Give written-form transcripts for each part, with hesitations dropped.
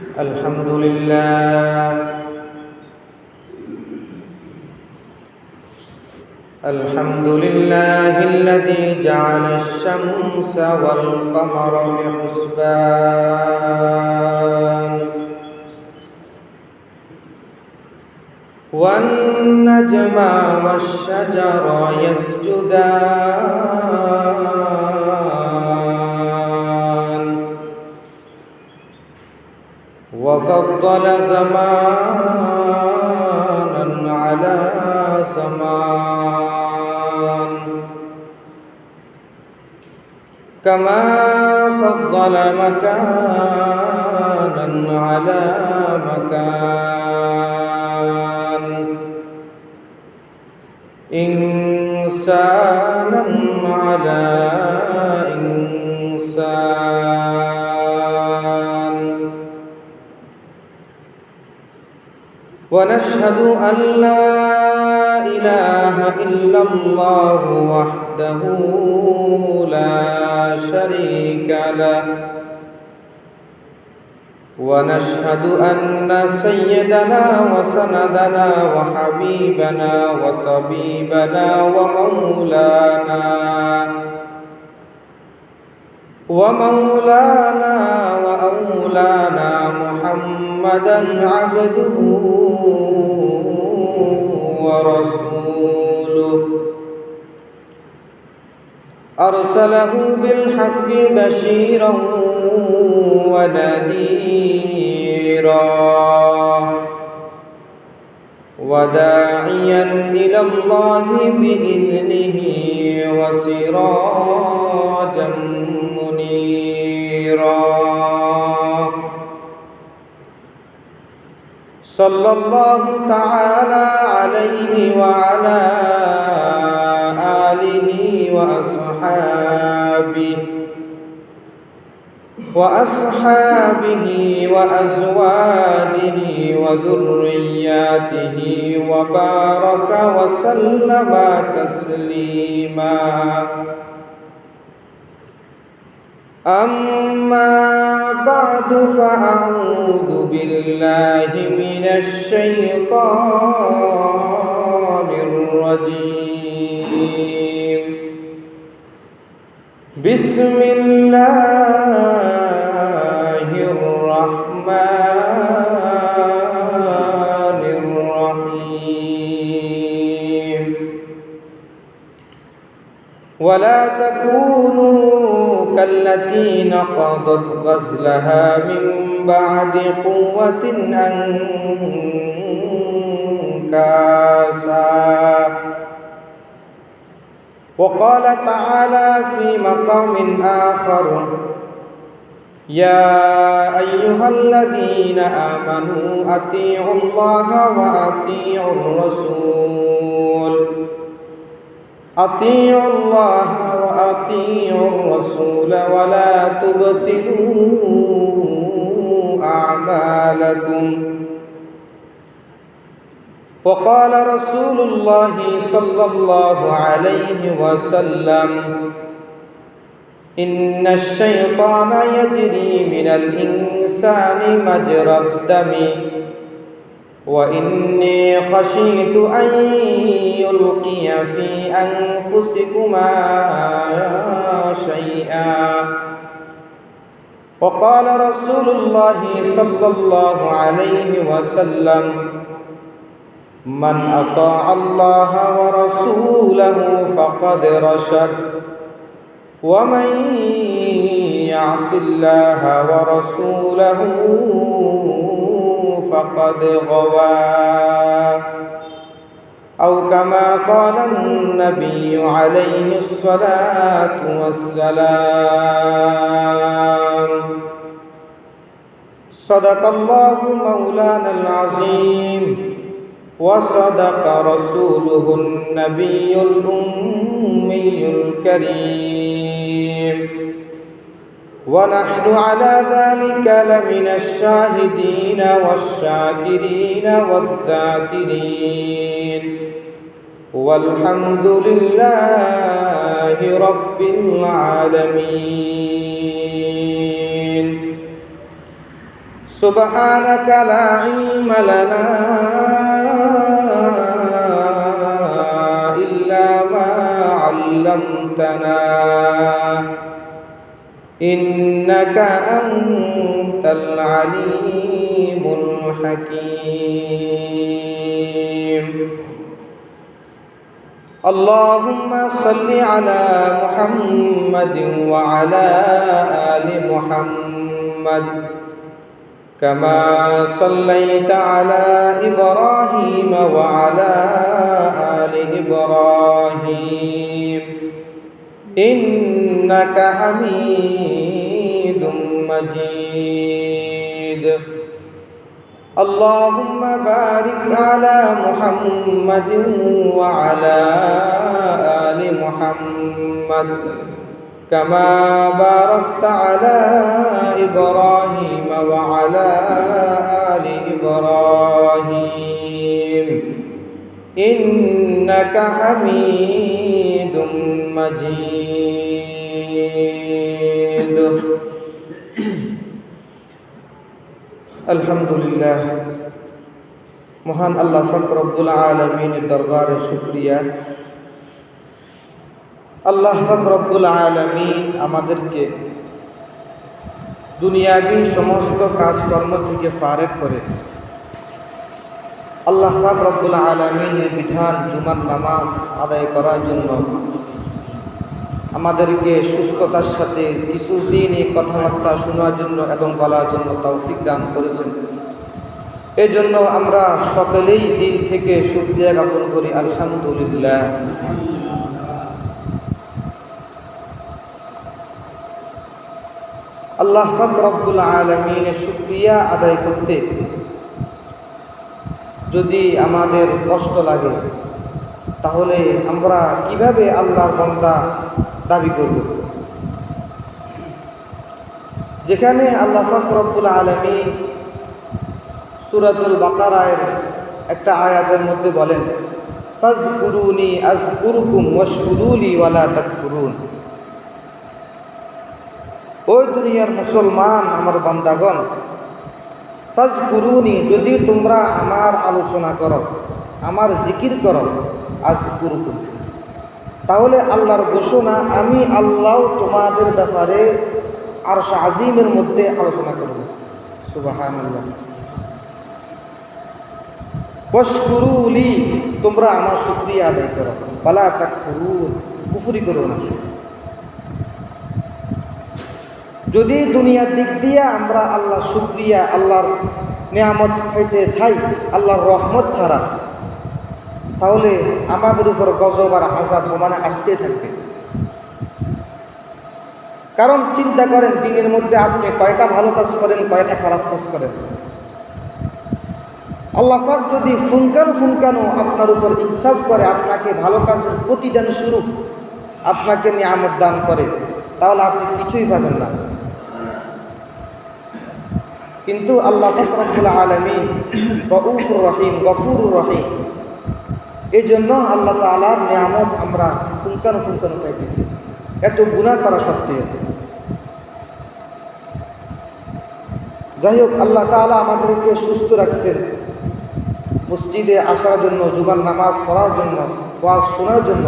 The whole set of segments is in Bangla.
الحمد لله الحمد لله الذي جعل الشمس والقمر بحسبان والنجم والشجر يسجدان وفضل زمانا على زمان كما فضل مكانا على مكان إنسانا على إنسان ونشهد أن لا إله إلا الله وحده لا شريك له ونشهد أن سيدنا وسندنا وحبيبنا وطبيبنا ومولانا وأولانا محمدا عبده ورسوله أرسله بالحق بشيرا ونذيرا وداعيا إلى الله بإذنه وسراجا منيرا صلى الله تعالى عليه وعلى آله وأصحابه وأزواجه وذرياته وبارك وسلم تسليما أما بعد فأعوذ بالله من الشيطان الرجيم بسم الله الرحمن الرحيم ولا تكونوا كالتي نقضت غزلها من بعد قوة أنكاثا وقال تعالى في مقام آخر يا أيها الذين آمنوا أطيعوا الله وأطيعوا الرسول ولا تبطلوا أعمالكم وقال رسول الله صلى الله عليه وسلم إن الشيطان يجري من الإنسان مجرى الدم وإني خشيت أن يلقي في أنفسكما شيئا وقال رسول الله صلى الله عليه وسلم من أطاع الله ورسوله فقد رشد ومن يعص الله ورسوله فقد غوى أو كما قال النبي عليه الصلاة والسلام صدق الله مولانا العظيم وصدق رسوله النبي الأمي الكريم ونحن على ذلك لمن الشاهدين والشاكرين والذاكرين والحمد لله رب العالمين سبحانك لا علم لنا إلا ما علمتنا إنك أنت العليم الحكيم اللهم صل على محمد وعلى آل محمد كما صليت على إبراهيم وعلى آل إبراهيم إنك حميد مجيد اللهم بارك على محمد وعلى آل محمد كما باركت على إبراهيم وعلى آل إبراهيم إنك حميد مجيد আলহামদুলিল্লাহ মহান আল্লাহ পাক রব্বুল আলামিনের দরবারে শুকরিয়া। আল্লাহ পাক রব্বুল আলামিন আমাদেরকে দুনিয়াবি সমস্ত কাজকর্ম থেকে ফারেক করে আল্লাহ পাক রব্বুল আলামিনের বিধান জুমার নামাজ আদায় করার জন্য আমাদেরকে সুস্থতার সাথে কিছুদিন এই কথাবার্তা শোনার জন্য এবং বলার জন্য তৌফিক দান করেছেন। এজন্য আমরা সকলেই দিল থেকে শুকরিয়া জ্ঞাপন করি আলহামদুলিল্লাহ। আল্লাহ পাক রব্বুল আলামিনের শুকরিয়া আদায় করতে যদি আমাদের কষ্ট লাগে তাহলে আমরা কিভাবে আল্লাহর বান্দা দাবি করব? যেখানে আল্লাহ পাক রব্বুল আলামিন সূরাতুল বাকারার একটা আয়াতের মধ্যে বলেন, ফাজকুরুনি আযকুরুকুম ওয়াশকুরুলি ওয়ালা তাকফুরুন। ওই দুনিয়ার মুসলমান আমার বান্দাগণ, ফাজকুরুনি, যদি তোমরা আমার আলোচনা করো, আমার জিকির করো, আযকুরুকুম, তাহলে আল্লাহর ঘোষণা আমি আল্লাহ তোমাদের ব্যাপারে আরশ আজিমের মধ্যে আলোচনা করব। সুবহানাল্লাহ। ওয়াশকুরুলি, তোমরা আমার শুকরিয়া আদায় করো, ওয়ালা তাকফুরুন, কুফরি করো না। যদি দুনিয়ার দিক দিয়ে আমরা আল্লাহ শুকরিয়া, আল্লাহর নিয়ামত খাইতে চাই আল্লাহর রহমত ছাড়া, তাহলে আমাদের উপর গজব আর আযাব মানে আসতে থাকবে। কারণ চিন্তা করেন, দিনের মধ্যে আপনি কয়টা ভালো কাজ করেন, কয়টা খারাপ কাজ করেন। আল্লাহ পাক যদি ফুনকানো আপনার উপর ইনসাফ করে, আপনাকে ভালো কাজের প্রতিদান স্বরূপ আপনাকে নিয়ামত দান করে, তাহলে আপনি কিছুই পাবেন না। কিন্তু আল্লাহ পাক রব্বুল আলামিন রউফুর রহিম, গফুরুর রহিম। এই জন্য আল্লাহ তাআলার নিয়ামত আমরা ফুনকানো পাইতেছি, এত গুনাহ করা সত্ত্বেও। যাই হোক, আল্লাহ তাআলা আমাদেরকে সুস্থ রাখছেন, মসজিদে আসার জন্য, জুমার নামাজ পড়ার জন্য, ওয়াজ শোনার জন্য,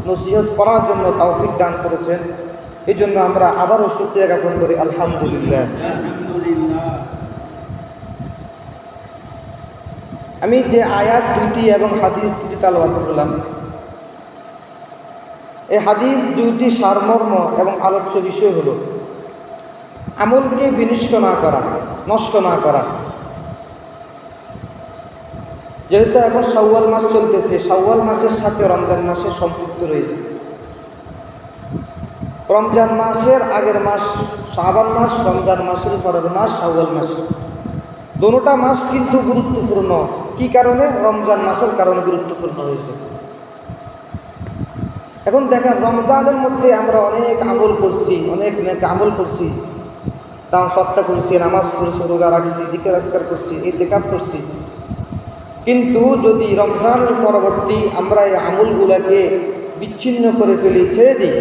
নসিহত করার জন্য তৌফিক দান করেছেন। এই জন্য আমরা আবারও শুকরিয়া জ্ঞাপন করি আলহামদুলিল্লাহ। আমি যে আয়াত দুইটি এবং হাদিস দুটি তেলাওয়াত করলাম, এই হাদিস দুইটি সারমর্ম এবং আলোচ্য বিষয় হলো আমলকে বিনষ্ট না করা, নষ্ট না করা। যেহেতু এখন শাওয়াল মাস চলতেছে, শাওয়াল মাসের সাথে রমজান মাসের সম্পৃক্ত রয়েছে। রমজান মাসের আগের মাস শাবান মাস, রমজান মাসের পরের মাস শাওয়াল মাস। দোনোটা মাস কিন্তু গুরুত্বপূর্ণ। কি কারণে? রমজান মাসের কারণে গুরুত্বপূর্ণ হয়েছে। এখন দেখেন, রমজানের মধ্যে আমরা অনেক আমল করছি, অনেক আমল করছি, দান সত্তা করছি, নামাজ পড়ছি, রোজা রাখছি, জিকির আজকার করছি, ইতিকাফ করছি। কিন্তু যদি রমজানের পরবর্তী আমরা এই আমলগুলোকে বিচ্ছিন্ন করে ফেলি, ছেড়ে দিই,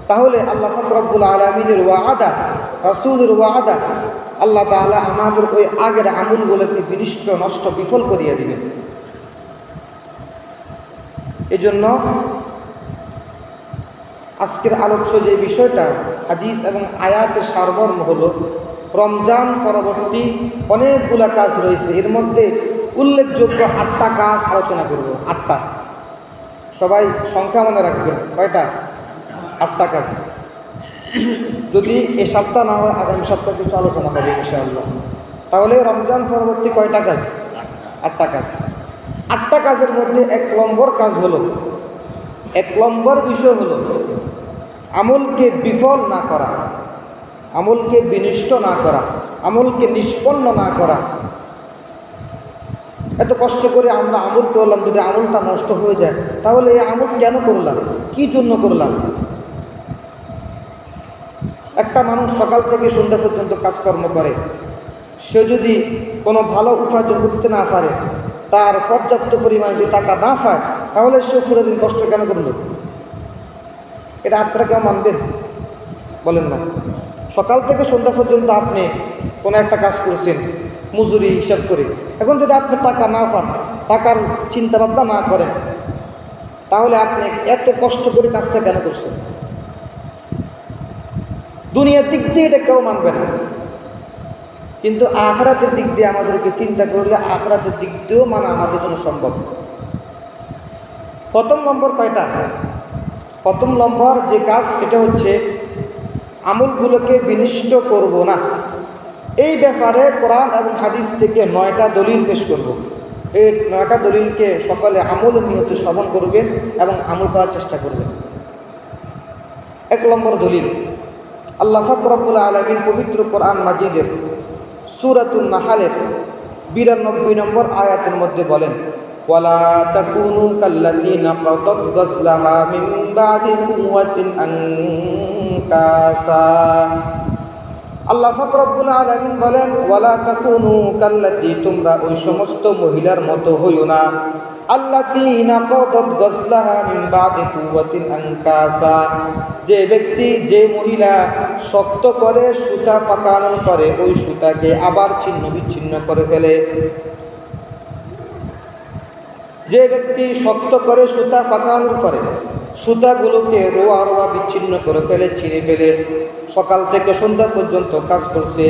তাহলে আল্লাহ পাক রব্বুল আলামিনের ওয়াদা, রাসূলের ওয়াদা, আল্লাহ তাআলা আমাদের ওই আগের আমলগুলোকে বিনষ্ট নষ্ট বিফল করিয়ে দিবেন। এই জন্য আজকের আলোচ্য যে বিষয়টা হাদিস এবং আয়াতের সারমর্ম হলো রমজান পরবর্তী অনেকগুলা কাজ রয়েছে, এর মধ্যে উল্লেখযোগ্য 8টা কাজ আলোচনা করব। 8টা, সবাই সংখ্যা মনে রাখবেন, কয়টা? 8টা কাজ। যদি এ সপ্তাহ না হয় আগামী সপ্তাহে কিছু আলোচনা হবে ইনশাআল্লাহ। তাহলে রমজান পরবর্তী কয়টা কাজ? 8টা কাজ। 8টা কাজের মধ্যে 1 নম্বর কাজ হলো, 1 নম্বর বিষয় হলো আমলকে বিফল না করা, আমলকে বিনষ্ট না করা, আমলকে নিষ্পন্ন না করা। এত কষ্ট করে আমরা আমল করলাম, যদি আমলটা নষ্ট হয়ে যায় তাহলে এই আমল কেন করলাম, কি জন্য করলাম? একটা মানুষ সকাল থেকে সন্ধ্যা পর্যন্ত কাজকর্ম করে, সে যদি কোনো ভালো উপার্জন করতে না পারে, তার পর্যাপ্ত পরিমাণে যদি টাকা না পায়, তাহলে সে পুরো দিন কষ্ট কেন করল? এটা আপনারা কেউ মানবেন? বলেন না। সকাল থেকে সন্ধ্যা পর্যন্ত আপনি কোনো একটা কাজ করেছেন মজুরি হিসাব করে, এখন যদি আপনি টাকা না পান, টাকার চিন্তা ভাবনা না করেন, তাহলে আপনি এত কষ্ট করে কাজটা কেন করছেন? দুনিয়ার দিক দিয়ে এটা কেউ মানবে না, কিন্তু আখিরাতের দিক দিয়ে আমাদেরকে চিন্তা করলে আখিরাতের দিক দিয়েও মানা আমাদের জন্য সম্ভব। প্রথম নম্বর কয়টা? প্রথম নম্বর যে কাজ সেটা হচ্ছে আমলগুলোকে বিনষ্ট করব না। এই ব্যাপারে কোরআন এবং হাদিস থেকে 9টা দলিল পেশ করব। এই 9টা দলিলকে সকলে আমলের নিয়তে শ্রবণ করবেন এবং আমল করার চেষ্টা করবেন। 1 নম্বর দলিল, আল্লাহ পাক রব্বুল আলামিন পবিত্র কোরআন মাজিদের সূরাতুন নাহলের 92 নম্বর আয়াতের মধ্যে বলেন, ওয়ালা তাকুনু কাল্লাযীনা কাদাত গাসলাহা মিন বাদি কুওয়াতিন আনকাসা। আল্লাহ পাক রব্বুল আলামিন বলেন, ওয়ালা তাকুনু কাল্লাতী, তোমরা ওই সমস্ত মহিলার মতো হইও না, আল্লাতী নাকাদাত গাসলাহা মিন বাদি কুওয়াতিন আনকাসা, যে ব্যক্তি, যে মহিলা শক্ত করে সুতা পাকানোর পরে ওই সুতাকে আবার ছিন্ন বিচ্ছিন্ন করে ফেলে। যে ব্যক্তি শক্ত করে সুতা পাকানোর পরে সুতাগুলোকে রোয়া রোয়া বিচ্ছিন্ন করে ফেলে, ছিঁড়ে ফেলে, সকাল থেকে সন্ধ্যা পর্যন্ত কাজ করছে,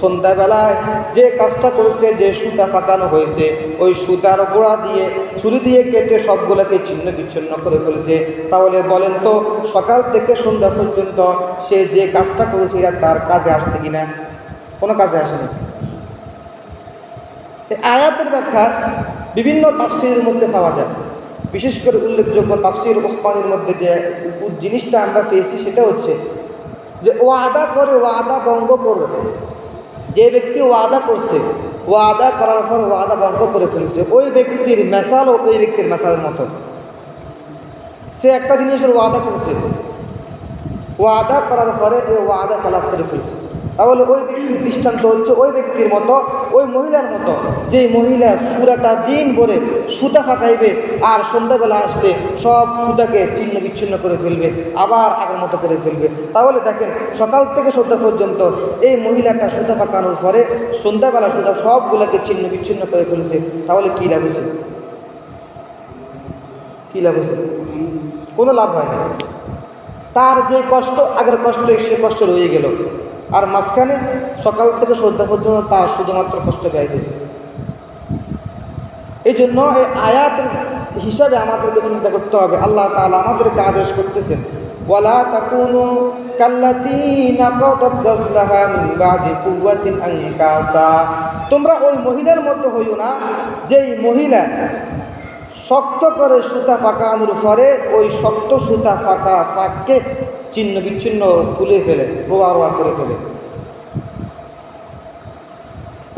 সন্ধ্যাবেলায় যে কাজটা করছে, যে সুতা পাকানো হয়েছে, ওই সুতার গোড়া দিয়ে ছুরি দিয়ে কেটে সবগুলোকে ছিন্ন বিচ্ছিন্ন করে ফেলেছে, তাহলে বলেন তো সকাল থেকে সন্ধ্যা পর্যন্ত সে যে কাজটা করেছে এটা তার কাজে আসছে কিনা? কোনো কাজে আসেনি। এই আয়াতের ব্যাখ্যা বিভিন্ন তাফসীরের মধ্যে পাওয়া যায়। বিশেষ করে উল্লেখযোগ্য তাফসীর ওসমানীর মধ্যে যে জিনিসটা আমরা পেয়েছি সেটা হচ্ছে যে ওয়াদা করে ওয়াদা ভঙ্গ করে, যে ব্যক্তি ওয়াদা করছে, ওয়াদা করার পর ওয়াদা ভঙ্গ করে ফেলছে, ওই ব্যক্তির মেসালও ওই ব্যক্তির মেসালের মতো। সে একটা জিনিসের ওয়াদা করছে, ওয়াদা করার পরে এই ওয়াদা খেলাফ করে ফেলছে, তাহলে ওই ব্যক্তির দৃষ্টান্ত হচ্ছে ওই ব্যক্তির মতো, ওই মহিলার মতো, যে মহিলা পুরাটা দিন ভরে সুতা ফাঁকাইবে আর সন্ধ্যাবেলা আসলে সব সুতাকে ছিন্ন বিচ্ছিন্ন করে ফেলবে, আবার আগের মতো করে ফেলবে। তাহলে দেখেন সকাল থেকে সন্ধ্যা পর্যন্ত এই মহিলাটা সুতা ফাঁকানোর পরে সন্ধ্যাবেলা সুতা সবগুলোকে ছিন্ন বিচ্ছিন্ন করে ফেলেছে, তাহলে কী লাভ হয়েছে? কী লাভ হয়েছে? কোনো লাভ হয় না। তার যে কষ্ট, আগের কষ্ট, সে কষ্ট রয়ে গেল, আর মাঝখানে সকাল থেকে সন্ধ্যা পর্যন্ত তার শুধুমাত্র কষ্ট ব্যয় হয়েছে। এই জন্য এই আয়াতের হিসাবে আমাদেরকে চিন্তা করতে হবে। আল্লাহ তাআলা আমাদেরকে আদেশ করতেছেন, ওয়ালা তাকুনু কাল্লাতী নাকাদাত গাসলাহা মিন বাদি কুওয়াতিন আনকাসা, তোমরা ওই মহিলার মতো হইও না যেই মহিলা শক্ত করে সুতা ফাঁকানোর পরে ওই শক্ত সুতা ফাঁককে ছিন্ন বিচ্ছিন্ন খুলে ফেলে, রোয়া রোয়া করে ফেলে।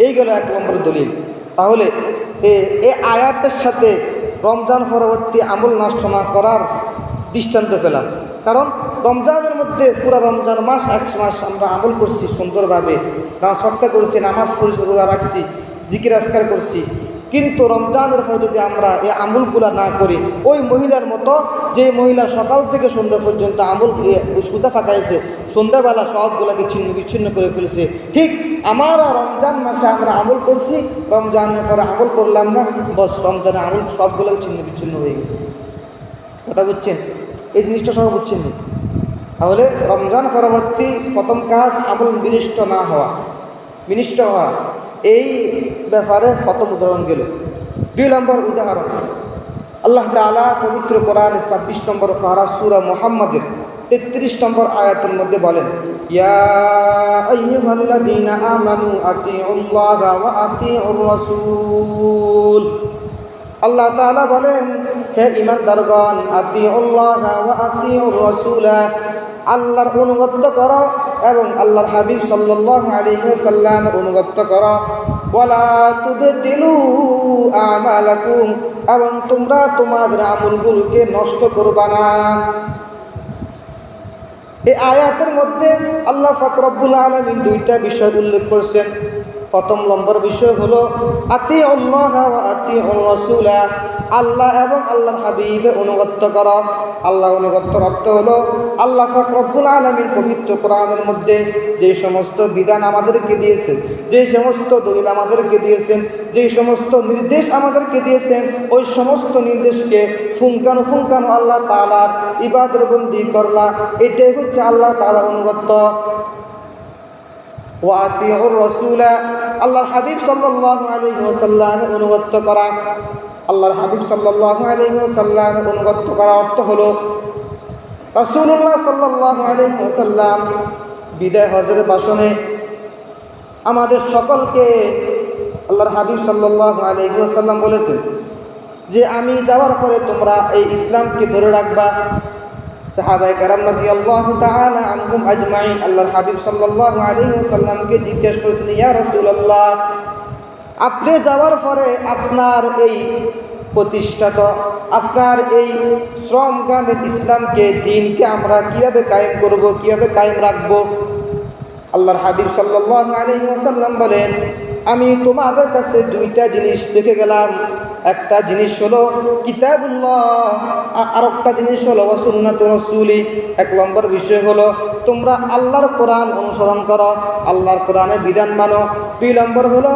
এই গেল 1 নম্বর দলিল। তাহলে এই আয়াতের সাথে রমজান পরবর্তী আমল নষ্ট না করার দৃষ্টান্ত পেলাম। কারণ রমজানের মধ্যে পুরো রমজান মাস 1 মাস আমরা আমল করছি সুন্দরভাবে, সৎকা করছি, নামাজ পড়ছি, রোজা রাখছি, জিকির আজকার করছি, কিন্তু রমজানের পরে যদি আমরা এই আমলগুলো না করি, ওই মহিলার মতো যে মহিলা সকাল থেকে সন্ধ্যা পর্যন্ত আমল সুদা ফাঁকাইছে, সন্ধ্যাবেলা সবগুলোকে ছিন্ন বিচ্ছিন্ন করে ফেলেছে, ঠিক আমরা রমজান মাসে আমরা আমল করছি, রমজানের পরে আমল করলাম না, বস রমজানের আমল সবগুলোকে ছিন্ন বিচ্ছিন্ন হয়ে গেছে। কথা বুঝছেন? এই জিনিসটা সব বুঝছেন না? তাহলে রমজান পরবর্তী প্রথম কাজ আমল বিনিষ্ট না হওয়া, বিনিষ্ট হওয়া, এই ব্যাপারে প্রথম উদাহরণ গেল। 2 নম্বর উদাহরণ, আল্লাহ তাআলা পবিত্র কোরআনের 26 নম্বর পারা সূরা মুহাম্মাদের 33 নম্বর আয়াতের মধ্যে বলেন, ইয়া আইয়ুহাল্লাযীনা আমানু আতিউল্লাহা ওয়া আতিউর রাসূল। আল্লাহ তাআলা বলেন, হে ঈমানদারগণ, আতিউল্লাহা ওয়া আতিউর রাসূলা, আল্লাহর অনুগত্য করো এবং আল্লাহর হাবিব সাল্লাল্লাহু আলাইহি ওয়াসাল্লামের অনুগত্য করো। ওয়ালা তুবতিলু আমালাকুম, এবং তোমরা তোমাদের আমলগুলোকে নষ্ট করবা না। এই আয়াতের মধ্যে আল্লাহ পাক রব্বুল আলামিন 2টা বিষয় উল্লেখ করেছেন। প্রথম নম্বর বিষয় হলো আতিউল্লাহ ওয়া আতিউর রাসূলা, আল্লাহ এবং আল্লাহর হাবিবের অনুগত্য করো। আল্লাহ অনুগত্যর অর্থ হলো আল্লাহ পাক রব্বুল আলামিন পবিত্র কোরআনের মধ্যে যে সমস্ত বিধান আমাদেরকে দিয়েছেন, যে সমস্ত দলিল আমাদেরকে দিয়েছেন, যে সমস্ত নির্দেশ আমাদেরকে দিয়েছেন, ওই সমস্ত নির্দেশকে ফুঙ্কানো আল্লাহ তাআলার ইবাদত বন্দি করলা, এটাই হচ্ছে আল্লাহ তাআলার অনুগত্য। ওয়া আতিউর রাসূলা, আল্লাহর হাবিব সাল্লাল্লাহু আলাইহি ওয়াসাল্লামের অনুগত্য করা। আল্লাহর হাবিব সাল্লাল্লাহু আলাইহি ওয়াসাল্লামের অনুগত্য করার অর্থ হলো রাসূলুল্লাহ সাল্লাল্লাহু আলাইহি ওয়াসাল্লাম বিদায় হজের ভাষণে আমাদের সকলকে আল্লাহর হাবিব সাল্লাল্লাহু আলাইহি ওয়াসাল্লাম বলেছেন যে আমি যাওয়ার পরে তোমরা এই ইসলামকে ধরে রাখবা। সাহাবায়ে কেরাম রাদিয়াল্লাহু তাআলা আনহুম আজমাইন আল্লাহর হাবিব সাল্লাল্লাহু আলাইহি ওয়াসাল্লামকে জিজ্ঞেস করেছেন, ইয়া রাসূলুল্লাহ, আপনি যাওয়ার পরে আপনার এই প্রতিষ্ঠাত, আপনার এই শ্রমগামের ইসলামকে, দিনকে আমরা কিভাবে কায়েম করব, কিভাবে কায়েম রাখব? আল্লাহর হাবিব সাল্লাল্লাহু আলাইহি ওয়াসাল্লাম বলেন, আমি তোমাদের কাছে 2টা জিনিস রেখে গেলাম। একটা জিনিস হলো কিতাবুল্লাহ, আর একটা জিনিস হলো সুন্নাতু রাসূলি। 1 নম্বর বিষয় হলো তোমরা আল্লাহর কোরআন অনুসরণ করো, আল্লাহর কোরআনের বিধান মানো। 2 নম্বর হলো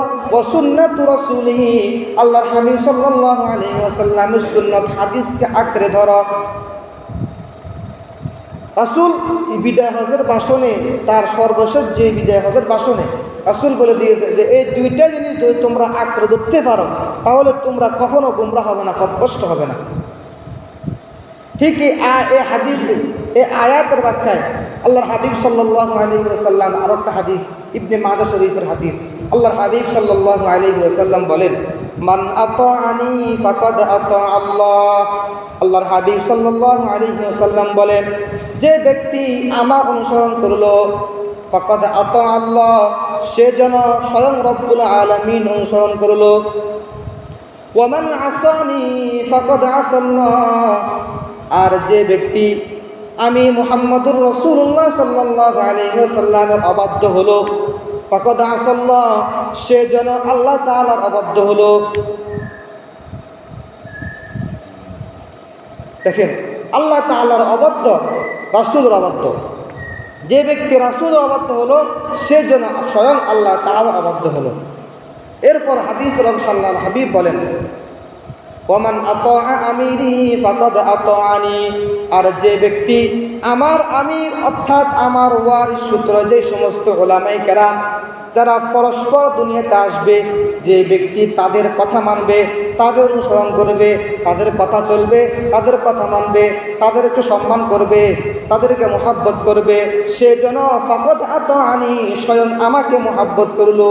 সুন্নাতু রাসূলিহি, আল্লাহর হাবিব সাল্লাল্লাহু আলাইহি ওয়াসাল্লামের সুন্নাত হাদিসকে আঁকড়ে ধরো। রাসূল বিদায় হজের ভাষণে, তার সর্বশেষ যে বিদায় হজের ভাষণে রাসূল বলে দিয়েছেন যে এই 2টা জিনিস যদি তোমরা আঁকড়ে ধরতে পারো তাহলে তোমরা কখনো গোমরা হবে না, পথভ্রষ্ট হবে না। ঠিক এই হাদিস, এই আয়াতের ব্যাখ্যায় আল্লাহর হাবিব সাল্লাল্লাহু আলাইহি ওয়াসাল্লাম আর একটা হাদিস, ইবনে মাজাহ শরীফের হাদিস, আল্লাহর হাবিব সাল্লাল্লাহু আলাইহি ওয়াসাল্লাম বলেন, মান আতাআনি ফাকাদ আতা আল্লাহ। আল্লাহর হাবিব সাল্লাল্লাহু আলাইহি ওয়াসাল্লাম বলেন, যে ব্যক্তি আমার অনুসরণ করলো, ফাকাদ আতা আল্লাহ, সে যেন স্বয়ং রব্বুল আলামিন অনুসরণ করলো। ওয়া মান আসানি ফাকাদ আসাল্লাহ, আর যে ব্যক্তি আমি মুহাম্মদুর রাসূলুল্লাহ সাল্লাল্লাহু আলাইহি ওয়াসাল্লামের অবাধ্য হলো, ফাকাদ আসাল্লাহ, সে যেন আল্লাহ তাআলার অবাধ্য হলো। দেখেন, আল্লাহ তাআলার অবাধ্য, রাসূলের অবাধ্য। যে ব্যক্তি রাসূলের অবাধ্য হলো সে যেন স্বয়ং আল্লাহ তাআলার অবাধ্য হলো। এরপর হাদিস রাসূলুল্লাহ হাবিব বলেন, ওমান আতাআ আমিরি ফাকাদ আতাআনি, আর যে ব্যক্তি আমার আমির অর্থাৎ আমার ওয়ারিস সূত্র যে সমস্ত উলামায়ে কেরাম যারা পরস্পর দুনিয়াতে আসবে, যে ব্যক্তি তাদের কথা মানবে, তাদের অনুসরণ করবে, তাদের কথা চলবে, তাদের কথা মানবে, তাদেরকে সম্মান করবে, তাদেরকে মহাব্বত করবে, সে যেন ফাকাদ আতাআনি, স্বয়ং আমাকে মহাব্বত করলো।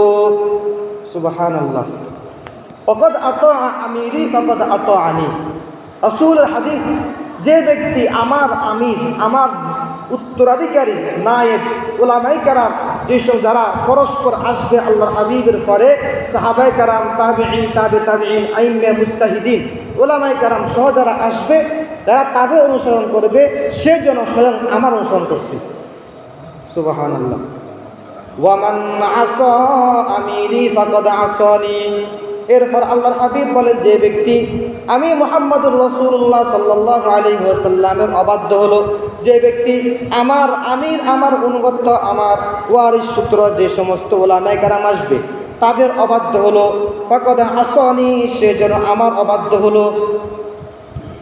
সুবহানাল্লাহ। ফাকাদ আতা আমিরি ফাকাদ আতাআনি, রাসূলের হাদিস। যে ব্যক্তি আমার আমির, আমার উত্তরাধিকারী, নায়েব, উলামায়ে কেরাম, যেসব যারা পরস্পর আসবে আল্লাহর হাবিবের পরে, সাহাবায়ে কেরাম, তাবিঈন, তাবিঈন, আইম্মা, মুজতাহিদিন, উলামায়ে কেরাম সহ যারা আসবে, যারা তাদের অনুসরণ করবে, সে যেন স্বয়ং আমার অনুসরণ করছে। সুবহানাল্লাহ। ওয়া মান আসা আমিরি ফাকাদ আসানি, এরপর আল্লাহর হাবিব বলেন, যে ব্যক্তি আমি মুহাম্মদুর রাসূলুল্লাহ সাল্লাল্লাহু আলাইহি ওয়াসাল্লামের অবাধ্য হলো, যে ব্যক্তি আমার আমির, আমার অনুগত, আমার ওয়ারিস সূত্র যে সমস্ত উলামায়ে কেরাম আসবে তাদের অবাধ্য হলো, ফাকাদ আসানি, সে যেন আমার অবাধ্য হলো।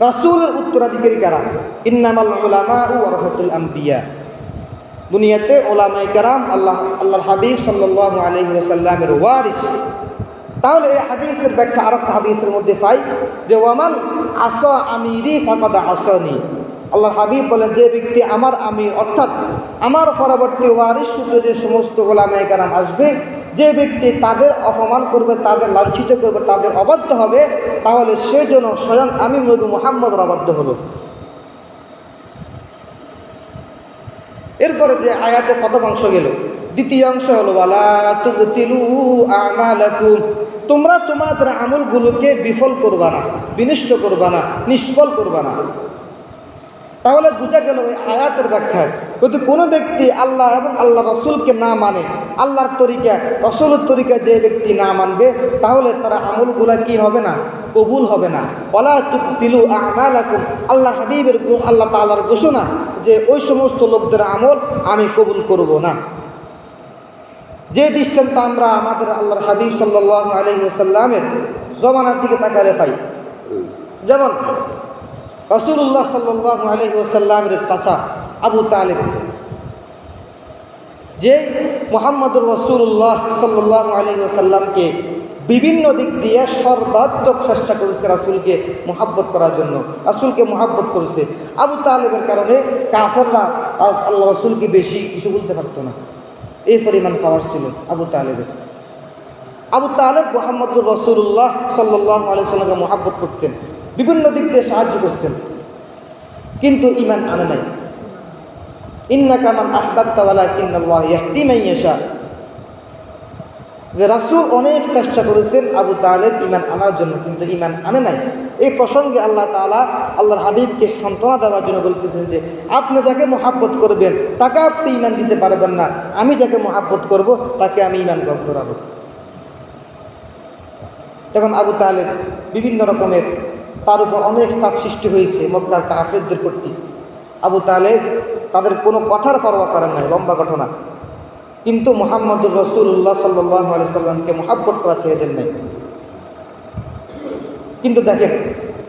রাসূলের উত্তরাধিকারী কারা? ইন্নামাল উলামাউ ওয়ারাসাতুল আম্বিয়া। দুনিয়াতে উলামায়ে কেরাম আল্লাহর হাবিব সাল্লাল্লাহু আলাইহি ওয়াসাল্লামের ওয়ারিস। তাহলে এই হাদিসের ব্যাখ্যা আরেকটা হাদিসের মধ্যে পাই যে ওয়ামান আসা আমিরি ফাকাদ আসানি। আল্লাহর হাবিব বলেন, যে ব্যক্তি আমার আমির অর্থাৎ আমার পরবর্তী ওয়ারিস সূত্রে যে সমস্ত উলামায়ে কেরাম আসবে, যে ব্যক্তি তাদের অপমান করবে, তাদের লাঞ্ছিত করবে, তাদের অবাধ্য হবে, তাহলে সে যেন স্বয়ং আমি নবী মুহাম্মদের অবাধ্য হলো। এরপরে যে আয়াতে প্রথম অংশ গেল, দ্বিতীয় অংশ হলো ওয়ালা তুবতিলু আমালাকুম, তোমরা তোমাদের আমলগুলোকে বিফল করবা না, বিনষ্ট করবা না, নিষ্ফল করবা না। তাহলে বোঝা গেল ওই আয়াতের ব্যাখ্যায়, যদি কোনো ব্যক্তি আল্লাহ এবং আল্লাহ রসুলকে না মানে, আল্লাহর তরিকা রসুলের তরিকা যে ব্যক্তি না মানবে, তাহলে তারা আমলগুলা কি হবে না? কবুল হবে না। ওয়ালা তুবতিলু আমালাকুম, আল্লাহ হাবিবের আল্লাহ তাআলার ঘোষণা যে ওই সমস্ত লোকদের আমল আমি কবুল করব না। যে দৃষ্টান্ত আমরা আমাদের আল্লাহর হাবিব সাল্লাল্লাহু আলাইহি ওয়াসাল্লামের জমানার দিকে তাকালে পাই, যেমন রাসূলুল্লাহ সাল্লাল্লাহু আলাইহি ওয়াসাল্লামের চাচা আবু তালেব, যে মুহাম্মদুর রাসূলুল্লাহ সাল্লাল্লাহু আলাইহি ওয়াসাল্লামকে বিভিন্ন দিক দিয়ে সর্বাত্মক চেষ্টা করেছে রাসূলকে মুহাব্বত করার জন্য, রাসূলকে মুহাব্বত করেছে। আবু তালেবের কারণে কাফেররা আল্লাহ রাসূলকে বেশি কিছু বলতে পারতো না, এই পরিমাণ পাওয়ার ছিল আবু তালেবের। আবু তালেব মুহাম্মদুর রাসূলুল্লাহ সাল্লাল্লাহু আলাইহি ওয়াসাল্লামকে মুহাব্বত করতেন, বিভিন্ন দিক দিয়ে সাহায্য করছেন, কিন্তু ঈমান আনে নাই। ইন্নাকা মান আহবাবতা ওয়ালাকিন্নাল্লাহ ইয়াহদি মান ইয়াশা, যে রাসূল অনেক চেষ্টা করেছেন আবু তালেব ঈমান আনার জন্য, কিন্তু ঈমান আনে নাই। এই প্রসঙ্গে আল্লাহ তাআলা আল্লাহর হাবিবকে সান্ত্বনা দেওয়ার জন্য বলতেছেন যে আপনি যাকে মুহাব্বত করবেন তাকে আপনি ঈমান দিতে পারবেন না, আমি যাকে মুহাব্বত করব তাকে আমি ঈমান গ্রহণ করাবো। তখন আবু তালেব বিভিন্ন রকমের, তার উপর অনেক চাপ সৃষ্টি হয়েছে মক্কার কাফেরদের কর্তৃক। আবু তালেব তাদের কোনো কথার পরোয়া করেন নাই, লম্বা ঘটনা, কিন্তু মুহাম্মদুর রাসূলুল্লাহ সাল্লাল্লাহু আলাইহি সাল্লামকে মুহাব্বত করা ছেড়ে দেন নাই। কিন্তু দেখেন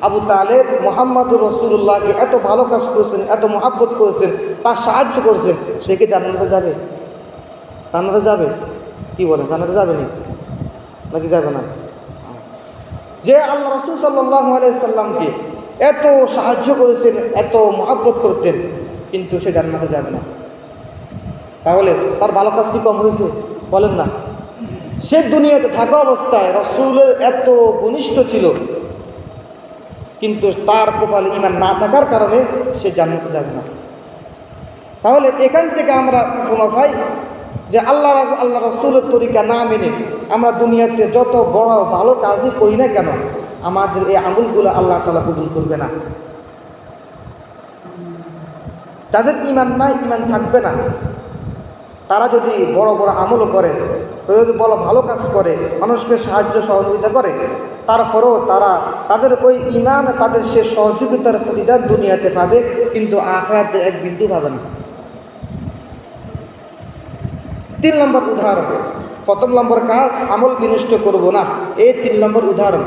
আবু তালেব মুহাম্মদুর রাসূলুল্লাহকে এত ভালো কাজ করেছেন, এত মুহাব্বত করেছেন, তার সাহায্য করেছেন, সে কি জান্নাতে যাবে? জান্নাতে যাবে? কি বলেন, জান্নাতে যাবে নাকি যাবে না? যে আল্লাহ রাসূল সাল্লাল্লাহু আলাইহি সাল্লামকে এত সাহায্য করেছেন, এত মুহাব্বত করতেন, কিন্তু সে জান্নাতে যাবে না, তাহলে তার ভালো কাজ কি কম হয়েছে? বলেন না। সে দুনিয়াতে থাকা অবস্থায় রাসূলের এত ঘনিষ্ঠ ছিল, কিন্তু তার কপালে ঈমান না থাকার কারণে সে জান্নাতে যাবে না। তাহলে এখান থেকে আমরা উপমা পাই যে আল্লাহ রাসূলের তরিকা না মেনে আমরা দুনিয়াতে যত বড় ভালো কাজই করি না কেন, আমাদের এই আমলগুলো আল্লাহ তাআলা কবুল করবে না। তাদের ঈমান নাই, ঈমান থাকবে না। তারা যদি বড় বড় আমল করে, যদি বড় ভালো কাজ করে, মানুষকে সাহায্য সহযোগিতা করে, তারপরেও তাদের ওই ঈমান, তাদের সে সহযোগিতার প্রতিদান দুনিয়াতে পাবে, কিন্তু আখিরাতে এক বিন্দু পাবে না। 3 নম্বর উদাহরণ, প্রথম নম্বর কাজ আমল বিনষ্ট করব না, এই 3 নম্বর উদাহরণ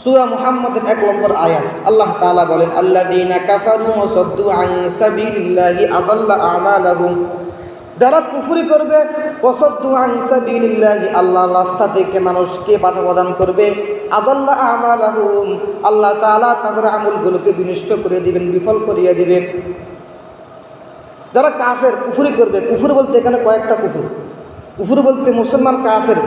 সূরা মুহাম্মদের 1 নম্বর আয়াত। আল্লাহ তাআলা বলেন, আল্লাযীনা কাফারু ওয়া সাদ্দু আন সাবিলিল্লাহি আদাল্লা আমালাহুম, যারা কুফরি করবে, ওয়া সাদ্দু আন সাবিলিল্লাহি, আল্লাহর রাস্তা থেকে মানুষকে বাধা প্রদান করবে, আদাল্লা আমালাহুম, আল্লাহ তাআলা তাদের আমলগুলোকে বিনষ্ট করে দিবেন, বিফল করিয়ে দিবেন। যারা কাফের কুফরি করবে, কুফর বলতে এখানে কয়েকটা কুফর, কুফর বলতে মুসলমান কাফের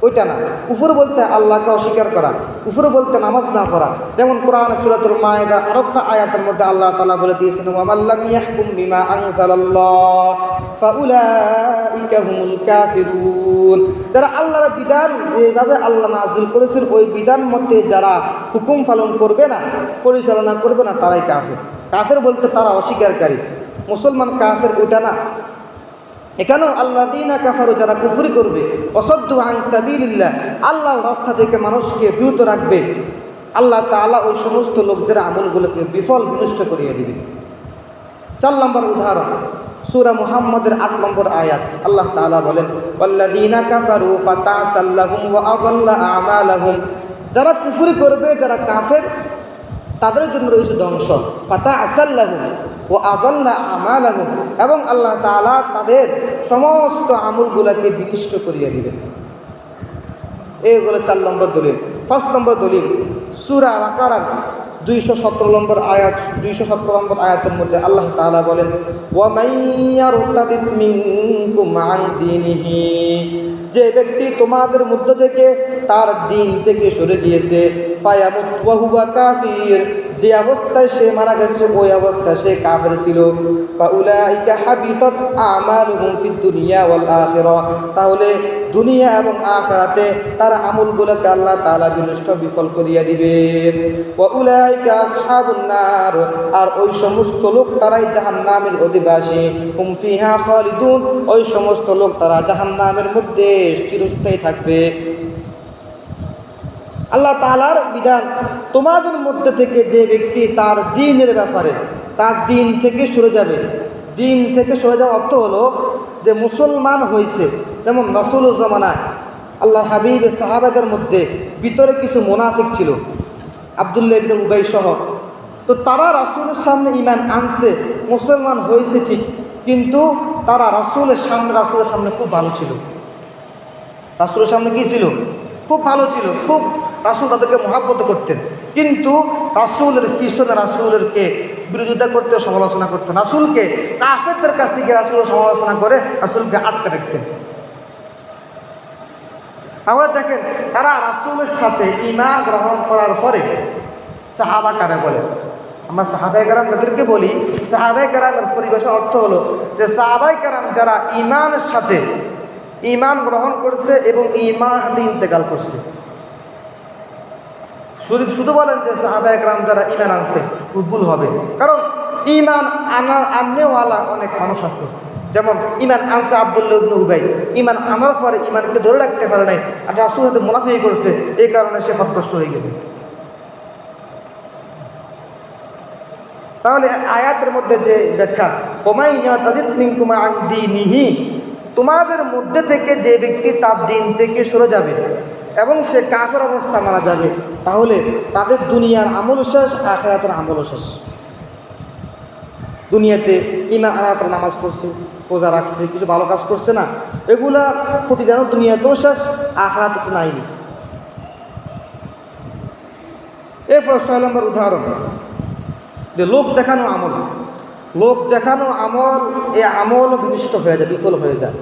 ওইটা না, কুফর বলতে আল্লাহকে অস্বীকার করা, কুফর বলতে নামাজ না পড়া। যেমন কোরআনে সূরাতুল মায়েদার আরেকটা আয়াতের মধ্যে আল্লাহ তাআলা বলে দিয়েছেন, ওয়া মান লাম ইয়াহকুম বিমা আনজালাল্লাহ ফাউলাইকা হুমুল কাফিরুন, যারা আল্লাহর বিধান যেভাবে আল্লাহ নাযিল করেছেন ওই বিধান মতে যারা হুকুম পালন করবে না, পরিচালনা করবে না, তারাই কাফের। কাফের বলতে তারা অস্বীকারী, মুসলমান কাফের ওইটা না। এখানেও আল্লাযীনা কাফারু, যারা কুফরি করবে, ওয়াসাদ্দু আন সাবিলিল্লাহ, আল্লাহর রাস্তা থেকে মানুষকে বিরত রাখবে, আল্লাহ তাআলা ওই সমস্ত লোকদের আমলগুলোকে বিফল বিনষ্ট করিয়ে দিবে। 4 নম্বর উদাহরণ সূরা মুহাম্মদের 8 নম্বর আয়াত। আল্লাহ তাআলা বলেন, ওয়াল্লাযীনা কাফারু ফাতাসাল্লাহুম ওয়া আদাল্লা আমালাহুম, যারা কুফরি করবে, যারা কাফের, তাদের জন্য রয়েছে ধ্বংস। ফাতাসাল্লাহুম ওয়া আদাল্লা আমালাহুম, এবং আল্লাহ তাআলা তাদের সমস্ত আমলগুলোকে বিনষ্ট করিয়ে দিবেন। এইগুলো 4 নম্বর দলিল। 5 নম্বর দলিল সূরা বাকারার 217 নম্বর আয়াত, 217 নম্বর আয়াতের মধ্যে আল্লাহ তাআলা বলেন, ওয়া মাইয়ারতাদিদ মিনকুম আন দীনিহি, যে ব্যক্তি তোমাদের মধ্য থেকে তার দিন থেকে সরে গিয়েছে, ফায়ামুত ওয়া হুয়া কাফির, যে অবস্থায় সে মারা গেছে ওই অবস্থায় সে কাফের ছিল, ফাউলাইকা হাবিতাত আমালুহুম ফিদ দুনিয়া ওয়াল আখিরা, তাহলে দুনিয়া এবং আখিরাতে তার আমলগুলোকে আল্লাহ তাআলা বিনষ্ট বিফল করিয়া দিবেন। ওয়া উলাইকা আসহাবুন নার, আর ওই সমস্ত লোক তারাই জাহান্নামের অধিবাসী। হুম ফিহা খালিদুন, ওই সমস্ত লোক তারা জাহান্নামের মধ্যে চিরস্থায়ী থাকবে। আল্লাহ তাআলার বিধান, তোমাদের মধ্যে থেকে যে ব্যক্তি তার দ্বীনের ব্যাপারে তার দিন থেকে সরে যাবে, দিন থেকে সরে যাওয়ার অর্থ হলো যে মুসলমান হয়েছে, যেমন রাসূলুর জামানায় আল্লাহর হাবিবের সাহাবাদের মধ্যে ভিতরে কিছু মুনাফিক ছিল, আব্দুল্লাহ ইবনে উবাই সহ। তো তারা রাসূলের সামনে ঈমান আনছে, মুসলমান হয়েছে ঠিক, কিন্তু তারা রাসূলের সামনে খুব ভালো ছিল। রাসূলের সামনে কি ছিল? খুব ভালো ছিল, খুব রাসূল তাদেরকে মহব্বত করতেন, কিন্তু রাসূলের পিছনে রাসূলকে বিরোধিতা করতে, সমালোচনা করতেন, রাসূলকে কাফেরদের কাছ থেকে রাসূলের সমালোচনা করে রাসূলকে আটকে রাখতেন। আমরা দেখেন, তারা রাসূলের সাথে ঈমান গ্রহণ করার পরে সাহাবা কারা বলে, আমরা সাহাবায়ে কেরাম তাদেরকে বলি, সাহাবায়ে কেরামের পরিভাষা অর্থ হলো যে সাহাবায়ে কেরাম যারা ঈমানের সাথে ঈমান গ্রহণ করছে এবং ঈমান হাতে ইন্তেকাল করছে। শুধু বলেন যে সাহাবায়ে কেরাম যারা ঈমান আনছে, ভুল হবে, কারণ ঈমান আননেওয়ালা অনেক মানুষ আছে। যেমন ঈমান আনছে আব্দুল্লাহ ইবনে উবাই, ঈমান আনার পরে ঈমানকে ধরে রাখতে পারে নাই, আর রাসূলের সাথে মুনাফিকি করছে, এই কারণে সে পথভ্রষ্ট হয়ে গেছে। তাহলে আয়াতের মধ্যে যে ব্যাখ্যা, ওয়া ইয়াতাদিদ মিনকুম আন দীনিহি, তোমাদের মধ্যে থেকে যে ব্যক্তি তার দিন থেকে সরে যাবে এবং সে কাফের অবস্থা মারা যাবে, তাহলে তাদের দুনিয়ার আমল শেষ, আখিরাতের আমল শেষ। দুনিয়াতে ঈমান আনার পর নামাজ পড়ছে, রোজা রাখছে, কিছু ভালো কাজ করছে না, এগুলার প্রতিদান দুনিয়াতেও শেষ, আখিরাতে তো নাই। এরপর 6 নম্বর উদাহরণ, যে লোক দেখানো আমল। লোক দেখানো আমল, এই আমল বিনষ্ট হয়ে যায়, বিফল হয়ে যায়।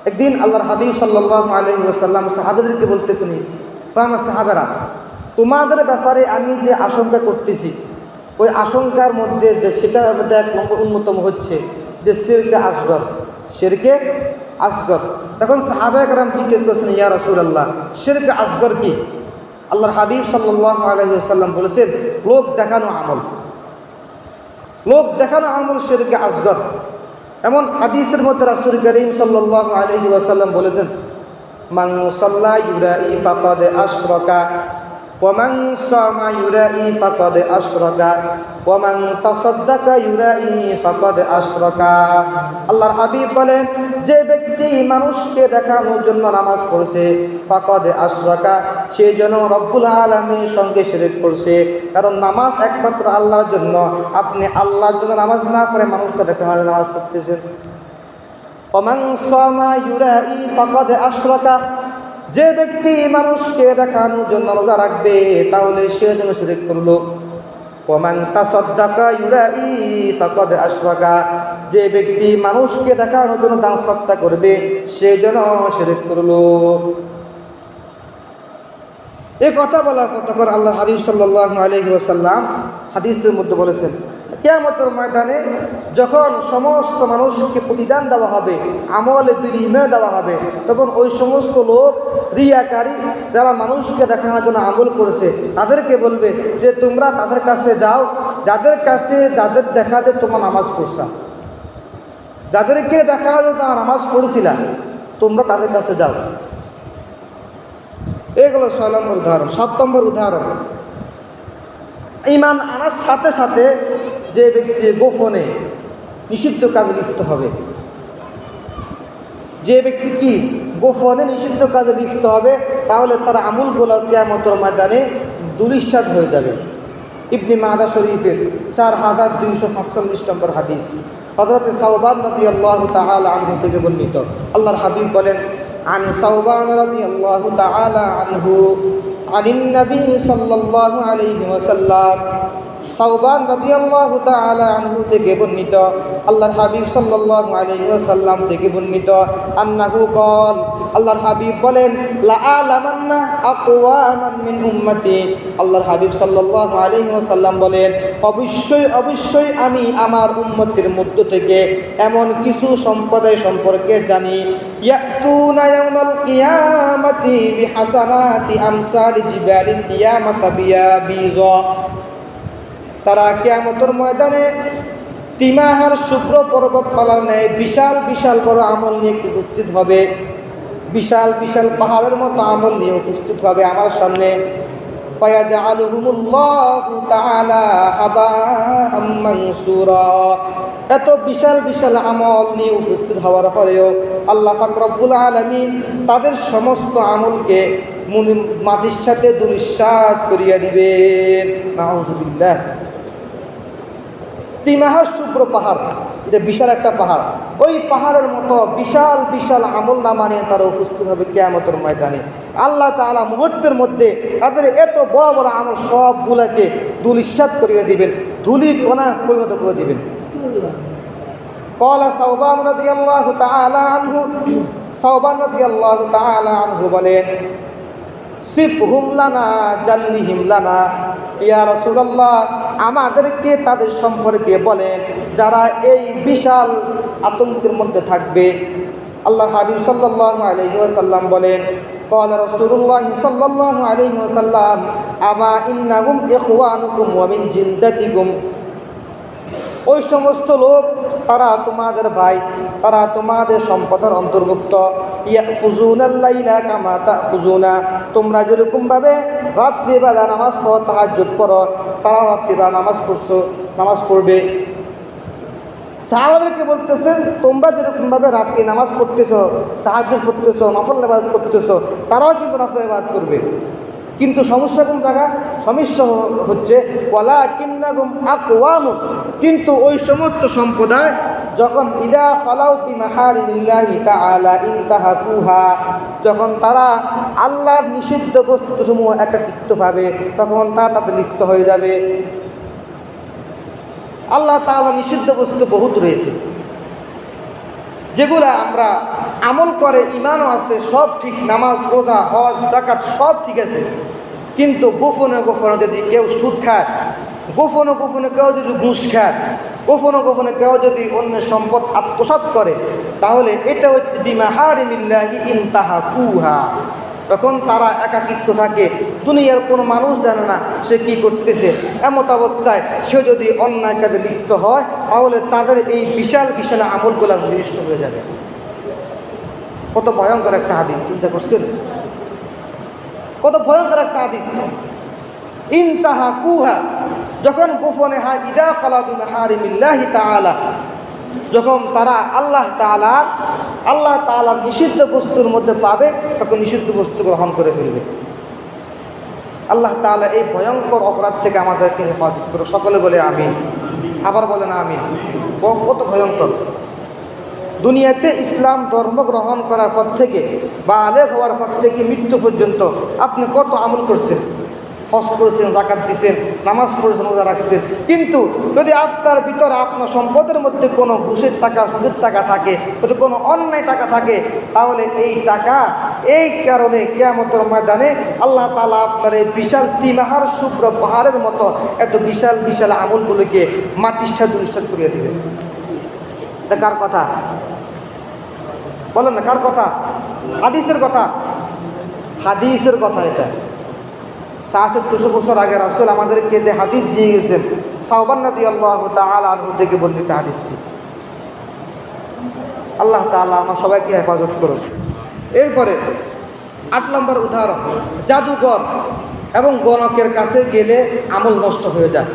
একদিন আল্লাহর হাবিব সাল্লাল্লাহু আলাইহি ওয়াসাল্লাম সাহাবাদেরকে বলতেছেন, আমার সাহাবারা, তোমাদের ব্যাপারে আমি যে আশঙ্কা করতেছি, ওই আশঙ্কার মধ্যে যে সেটার মধ্যে 1 নম্বর অন্যতম হচ্ছে যে শিরকে আসগর। শিরকে আসগর। তখন সাহাবায়ে কেরাম জিজ্ঞেস করেছেন, ইয়া রাসূলুল্লাহ, শিরকে আসগর কি? আল্লাহর হাবিব সাল্লাল্লাহু আলাইহি ওয়াসাল্লাম বলেছেন, লোক দেখানো আমল। লোক দেখানো আমল শিরকে আসগর। এমন হাদিসের মধ্যে রাসূল করিম সাল্লাল্লাহু আলাইহি ওয়াসাল্লাম বলেছেন, মান সাল্লা ইউরাই ফাকাদ আশরাকা ওয়া মান সামা ইউরাই ফাকাদ আশরাকা ওয়া মান তাসাদ্দাকা ইউরাই ফাকাদ আশরাকা। আল্লাহর হাবিব বলেন, যে ব্যক্তি মানুষকে দেখানোর জন্য নামাজ পড়ছে, ফাকাদ আশরাকা, সে যেন রব্বুল আলামিনের সঙ্গে শিরক করছে। কারণ নামাজ একমাত্র আল্লাহর জন্য, আপনি আল্লাহর জন্য নামাজ না পড়ে মানুষকে দেখানোর জন্য নামাজ পড়তেছেন। ওয়া মান সামা ইউরাই ফাকাদ আশরাকা, যে ব্যক্তি মানুষকে দেখানোর জন্য রোজা রাখবে, তাহলে সে যেন শিরক করলো। ওয়া মান তাসাদ্দাকা ইউরাই ফাকাদ আশরাকা, যে ব্যক্তি মানুষকে দেখানোর জন্য দান সদকা করবে, সে যেন শিরক করলো। এই কথা বলার পর তখন আল্লাহর হাবিব সাল্লাল্লাহু আলাইহি ওয়াসাল্লাম হাদিসের মধ্যে বলেছেন, কিয়ামতের ময়দানে যখন সমস্ত মানুষকে প্রতিদান দেওয়া হবে, আমলে বিনিময় দেওয়া হবে, তখন ওই সমস্ত লোক রিয়াকারী যারা মানুষকে দেখানোর জন্য আমল করেছে, তাদেরকে বলবে যে তোমরা তাদের কাছে যাও, যাদের দেখাতে তোমরা নামাজ পড়ছা। যাদেরকে দেখা হলো তারা নামাজ পড়েছিল, তোমরা তাদের কাছে যাও। এগুলো 6 নম্বর উদাহরণ। 7 নম্বর উদাহরণ, ঈমান আনার সাথে সাথে যে ব্যক্তি গোপনে নিষিদ্ধ কাজে লিপ্ত হবে, যে ব্যক্তি কি গোপনে নিষিদ্ধ কাজে লিপ্ত হবে, তাহলে তার আমলগুলো কিয়ামতের ময়দানে ধূলিসাৎ হয়ে যাবে। ইবনে মাজাহ শরীফের 4245 নম্বর হাদিস, হযরত সাওবান রাদিয়াল্লাহু তাআলা আনহু থেকে বর্ণিত। আল্লাহর হাবিব বলেন, আন সাওবান রাদিয়াল্লাহু তাআলা আনহু আনিন নবী সাল্লাল্লাহু আলাইহি ওয়াসাল্লাম, সাওবান রাদিয়াল্লাহু তাআলা আনহু থেকে বর্ণিত, আল্লাহর হাবিব সাল্লাল্লাহু আলাইহি ওয়াসাল্লাম থেকে বর্ণিত, আন্নাহু ক্বাল, আল্লাহর হাবিব বলেন, লা আলামান্না আকওয়ামান মিন উম্মতি, আল্লাহর হাবিব সাল্লাল্লাহু আলাইহি ওয়াসাল্লাম বলেন, অবশ্যই অবশ্যই আমি আমার উম্মতের মধ্য থেকে এমন কিছু সম্প্রদায় সম্পর্কে জানি, ইয়াতুনা ইয়াউমাল কিয়ামাতি বিহাসানাতি আমসালি জিবালি কিয়ামাতা বিয়াবিযা, তারা কিয়ামতের ময়দানে তিমাহার শুভ্র পর্বতমালার ন্যায় বিশাল বিশাল বড় আমল নিয়ে উপস্থিত হবে, বিশাল বিশাল পাহাড়ের মতো আমল নিয়ে উপস্থিত হবে আমার সামনে। ফায়াজআলুহুমুল্লাহু তাআলা হাবাআম মানসুরা, এত বিশাল বিশাল আমল নিয়ে উপস্থিত হওয়ার পরেও আল্লাহ পাক রব্বুল আলামিন তাদের সমস্ত আমলকে মাটির সাথে ধূলিসাৎ করিয়া দিবেন। নাউযুবিল্লাহ। তিমাহার শুভ্র পাহাড়, এটা বিশাল একটা পাহাড়, ওই পাহাড়ের মতো বিশাল বিশাল আমল নামা নিয়ে তারা উপস্থিত হবে কিয়ামতের ময়দানে। আল্লাহ তাআলা মুহূর্তের মধ্যে তাদের এত বড় বড় আমল সবগুলাকে ধূলিসাৎ করিয়ে দিবেন, ধুলি কণা পরিণত করে দিবেন। ক্বালা সাওবান রাদিয়াল্লাহু তাআলা আনহু, সাওবান রাদিয়াল্লাহু তাআলা আনহু বলেন, সিফহুম লানা জাল্লিহিম লানা, ইয়া রাসূলুল্লাহ, আমাদেরকে তাদের সম্পর্কে বলেন যারা এই বিশাল আতঙ্কের মধ্যে থাকবে। আল্লাহর হাবিব সাল্লাল্লাহু আলাইহি ওয়াসাল্লাম বলেন, ক্বালা রাসূলুল্লাহ সাল্লাল্লাহু আলাইহি ওয়াসাল্লাম, আমা ইন্নাহুম ইখওয়ানুকুম ওয়া মিন জিলদাতিকুম, ওই সমস্ত লোক তারা তোমাদের ভাই, তারা তোমাদের সম্পদের অন্তর্ভুক্ত। ইয়াখুজুনাল লাইলা কামা তাখুজুনা, তোমরা যেরকমভাবে রাত্রিবেলা নামাজ পড়ো, তাহাজ্জুদ পড়ো, তারা রাত্রিবেলা নামাজ পড়বে। সাহাবাদেরকে বলতেছেন, তোমরা যেরকমভাবে রাত্রি নামাজ পড়তেছো, তাহাজ্জুদ পড়তেছো, নফল ইবাদত করতেছো, তারাও কিন্তু নফল ইবাদত করবে। কিন্তু সমস্যা কোন জায়গা? সমস্যা হচ্ছে ওয়ালাকিন্নাহুম আকওয়ামুন, কিন্তু ওই সমস্ত সম্প্রদায় যখন ইদা খালাউ বিমাহারিমিল্লাহি তাআলা ইনতাহাকুহা, যখন তারা আল্লাহর নিষিদ্ধ বস্তুসমূহ একাকিত্ব পাবে, তখন তাতে লিপ্ত হয়ে যাবে। আল্লাহ তাআলা নিষিদ্ধ বস্তু বহুত রয়েছে, যেগুলা আমরা আমল করে ইমানও আছে, সব ঠিক, নামাজ রোজা হজ যাকাত সব ঠিক আছে, কিন্তু গোপনে গোপনে যদি কেউ সুদ খায়, গোপনে গোপনে কেউ যদি ঘুষ খায়, গোপনে গোপনে কেউ যদি অন্যের সম্পদ আত্মসাৎ করে, তাহলে এটা হচ্ছে বিমাহারিমিল্লাহি ইনতাহাকুহা, তখন তারা একাকিত্ব থাকে, দুনিয়ার কোনো মানুষ জানে না সে কি করতেছে। এমত অবস্থায় সে যদি অন্যায় কাজে লিপ্ত হয়, তাহলে তাদের এই বিশাল বিশাল আমলগুলো বিনষ্ট হয়ে যাবে। কত ভয়ঙ্কর একটা হাদিস, চিন্তা করছেন? কত ভয়ঙ্কর একটা হাদিস। ইনতাহাকুহা, যখন গোপনে ইদা খালা বিমাহারিমিল্লাহি তাআলা, যখন তারা আল্লাহ তাআলার নিষিদ্ধ বস্তুর মধ্যে পাবে, তখন নিষিদ্ধ বস্তু গ্রহণ করে ফেলবে। আল্লাহ তাআলা এই ভয়ঙ্কর অপরাধ থেকে আমাদেরকে হেফাজত করো, সকলে বলে আমিন। আবার বলেন আমিন। কত ভয়ঙ্কর। দুনিয়াতে ইসলাম ধর্ম গ্রহণ করার পর থেকে, বালেগ হওয়ার পর থেকে মৃত্যু পর্যন্ত আপনি কত আমল করছেন, হজ করেছেন, যাকাত দিয়েছেন, নামাজ পড়েছেন, রোজা রাখছেন, কিন্তু যদি আপনার ভিতরে আপনার সম্পদের মধ্যে কোনো ঘুষের টাকা, সুদের টাকা থাকে, যদি কোনো অন্যায় টাকা থাকে, তাহলে এই টাকা এই কারণে কিয়ামতের ময়দানে আল্লাহ তাআলা আপনার এই বিশাল তিমাহার শুভ্র পাহাড়ের মতো এত বিশাল বিশাল আমলগুলোকে মাটির সাথে ধূলিসাৎ করিয়ে দেবে। এটা কার কথা? বলেন না, কার কথা? হাদিসের কথা, হাদিসের কথা। এটা 700 বছর আগে রাসূল আমাদেরকে যে হাদিস দিয়ে গেছেন, সাওবান রাদিয়াল্লাহু তাআলা আনহু থেকে বর্ণিত হাদিসটি। আল্লাহ তাআলা আমার সবাইকে হেফাজত করুন। এরপরে 8 নম্বর উদাহরণ, জাদুকর এবং গণকের কাছে গেলে আমল নষ্ট হয়ে যায়।